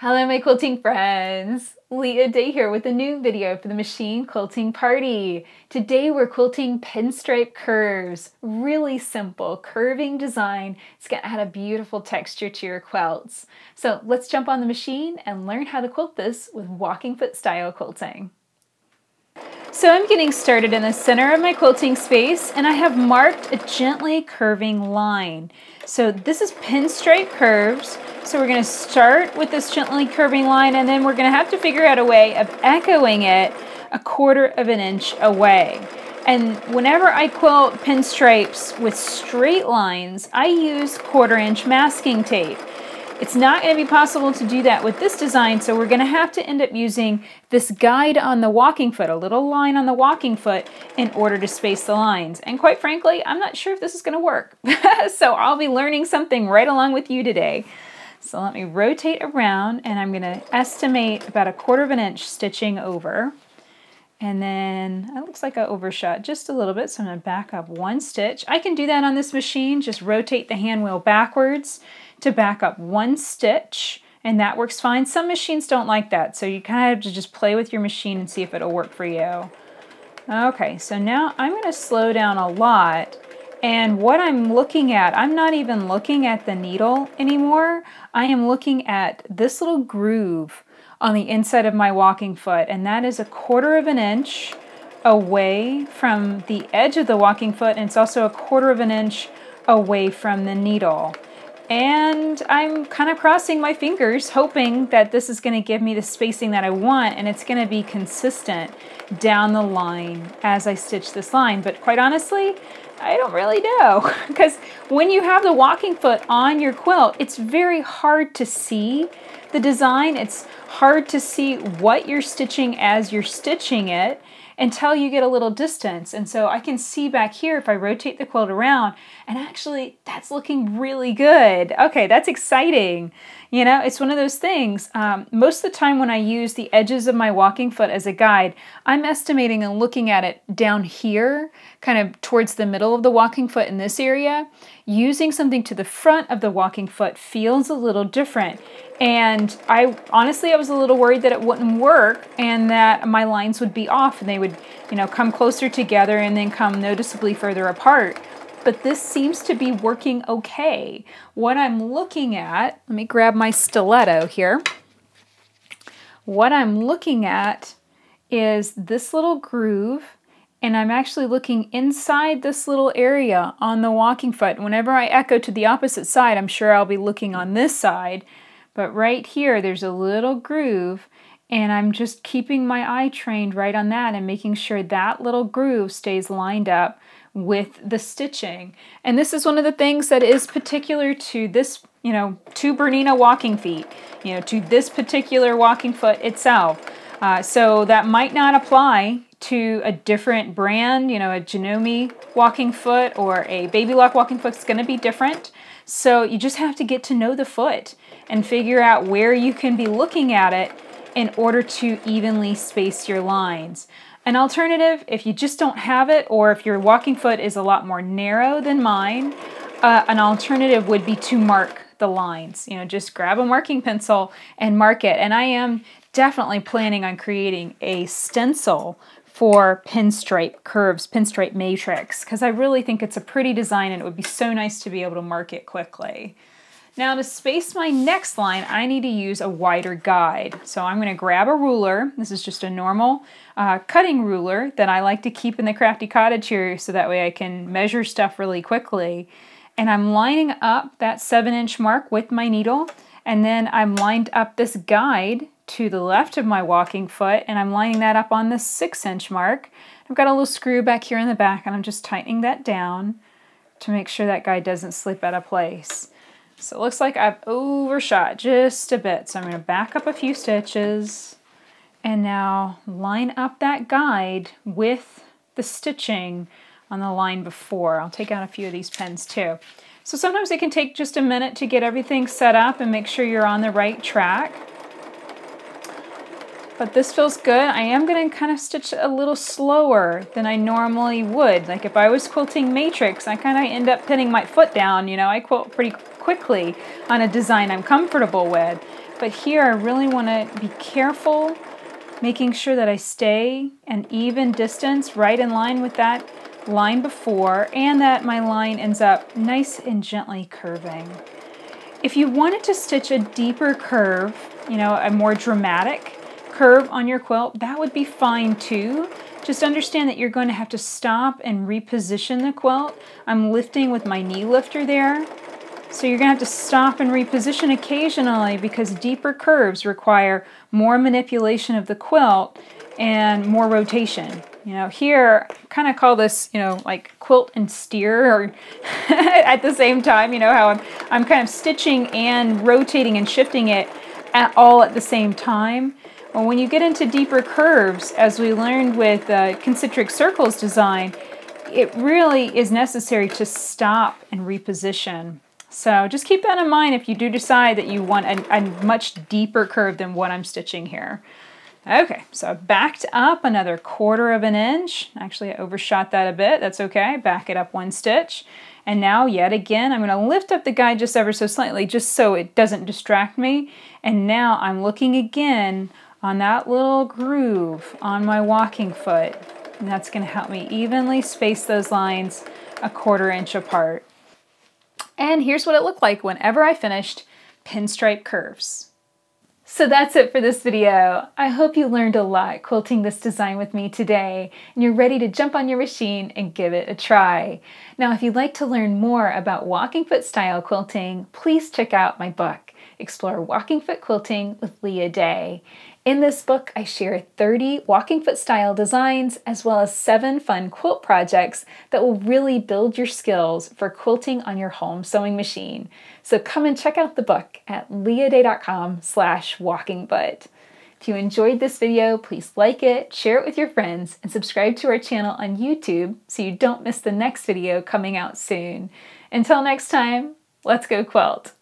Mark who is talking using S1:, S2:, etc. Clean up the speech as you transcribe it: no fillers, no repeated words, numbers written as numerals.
S1: Hello my quilting friends! Leah Day here with a new video for the Machine Quilting Party. Today we're quilting pinstripe curves. Really simple curving design. It's going to add a beautiful texture to your quilts. So let's jump on the machine and learn how to quilt this with walking foot style quilting. So I'm getting started in the center of my quilting space and I have marked a gently curving line. So this is pinstripe curves. So we're going to start with this gently curving line and then we're going to have to figure out a way of echoing it 1/4 of an inch away. And whenever I quilt pinstripes with straight lines, I use 1/4 inch masking tape. It's not going to be possible to do that with this design, so we're going to have to end up using this guide on the walking foot, a little line on the walking foot, in order to space the lines. And quite frankly, I'm not sure if this is going to work. So I'll be learning something right along with you today. So let me rotate around, and I'm going to estimate about 1/4 of an inch stitching over. And then it looks like I overshot just a little bit, so I'm going to back up 1 stitch. I can do that on this machine, just rotate the hand wheel backwards to back up 1 stitch, and that works fine. Some machines don't like that, so you kind of have to just play with your machine and see if it'll work for you. Okay, so now I'm going to slow down a lot, and what I'm looking at, I'm not even looking at the needle anymore. I am looking at this little groove on the inside of my walking foot, and that is 1/4 of an inch away from the edge of the walking foot, and it's also 1/4 of an inch away from the needle. And I'm kind of crossing my fingers, hoping that this is going to give me the spacing that I want, and it's going to be consistent down the line as I stitch this line. But quite honestly, I don't really know, because when you have the walking foot on your quilt, it's very hard to see the design. It's hard to see what you're stitching as you're stitching it until you get a little distance. And so I can see back here if I rotate the quilt around, and actually that's looking really good. Okay, that's exciting. You know, it's one of those things. Most of the time when I use the edges of my walking foot as a guide, I'm estimating and looking at it down here, kind of towards the middle of the walking foot in this area. Using something to the front of the walking foot feels a little different. And honestly, I was a little worried that it wouldn't work and that my lines would be off and they would, you know, come closer together and then come noticeably further apart. But this seems to be working okay. What I'm looking at, let me grab my stiletto here. What I'm looking at is this little groove, and I'm actually looking inside this little area on the walking foot. Whenever I echo to the opposite side, I'm sure I'll be looking on this side. But right here, there's a little groove, and I'm just keeping my eye trained right on that and making sure that little groove stays lined up with the stitching. And this is one of the things that is particular to this, you know, to Bernina walking feet, you know, to this particular walking foot itself. So that might not apply to a different brand, you know, a Janome walking foot or a Baby Lock walking foot. It's going to be different. So you just have to get to know the foot and figure out where you can be looking at it in order to evenly space your lines. An alternative, if you just don't have it, or if your walking foot is a lot more narrow than mine, an alternative would be to mark the lines. You know, just grab a marking pencil and mark it. And I am definitely planning on creating a stencil for pinstripe curves, pinstripe matrix, because I really think it's a pretty design and it would be so nice to be able to mark it quickly. Now to space my next line, I need to use a wider guide. So I'm going to grab a ruler. This is just a normal cutting ruler that I like to keep in the Crafty Cottage here, so that way I can measure stuff really quickly. And I'm lining up that 7-inch mark with my needle, and then I'm lined up this guide to the left of my walking foot, and I'm lining that up on the 6-inch mark. I've got a little screw back here in the back, and I'm just tightening that down to make sure that guide doesn't slip out of place. So it looks like I've overshot just a bit. So I'm going to back up a few stitches and now line up that guide with the stitching on the line before. I'll take out a few of these pens too. So sometimes it can take just a minute to get everything set up and make sure you're on the right track. But this feels good. I am going to kind of stitch a little slower than I normally would. Like if I was quilting matrix, I kind of end up pinning my foot down. You know, I quilt pretty quickly on a design I'm comfortable with. But here I really want to be careful, making sure that I stay an even distance right in line with that line before, and that my line ends up nice and gently curving. If you wanted to stitch a deeper curve, a more dramatic curve on your quilt, that would be fine too. Just understand that you're going to have to stop and reposition the quilt. I'm lifting with my knee lifter there. So you're going to have to stop and reposition occasionally because deeper curves require more manipulation of the quilt and more rotation. Here, I kind of call this, like quilt and steer, or at the same time, how I'm kind of stitching and rotating and shifting it all at the same time. Well, when you get into deeper curves, as we learned with concentric circles design, it really is necessary to stop and reposition. So just keep that in mind if you do decide that you want a much deeper curve than what I'm stitching here. Okay, so I've backed up another 1/4 of an inch. Actually, I overshot that a bit. That's okay. Back it up 1 stitch. And now, yet again, I'm going to lift up the guide just ever so slightly, just so it doesn't distract me. And now I'm looking again on that little groove on my walking foot. And that's going to help me evenly space those lines a 1/4 inch apart. And here's what it looked like whenever I finished pinstripe curves. So that's it for this video. I hope you learned a lot quilting this design with me today, and you're ready to jump on your machine and give it a try. Now, if you'd like to learn more about walking foot style quilting, please check out my book, Explore Walking Foot Quilting with Leah Day. In this book, I share 30 walking foot style designs as well as 7 fun quilt projects that will really build your skills for quilting on your home sewing machine. So come and check out the book at leahday.com/walkingfoot. If you enjoyed this video, please like it, share it with your friends, and subscribe to our channel on YouTube so you don't miss the next video coming out soon. Until next time, let's go quilt!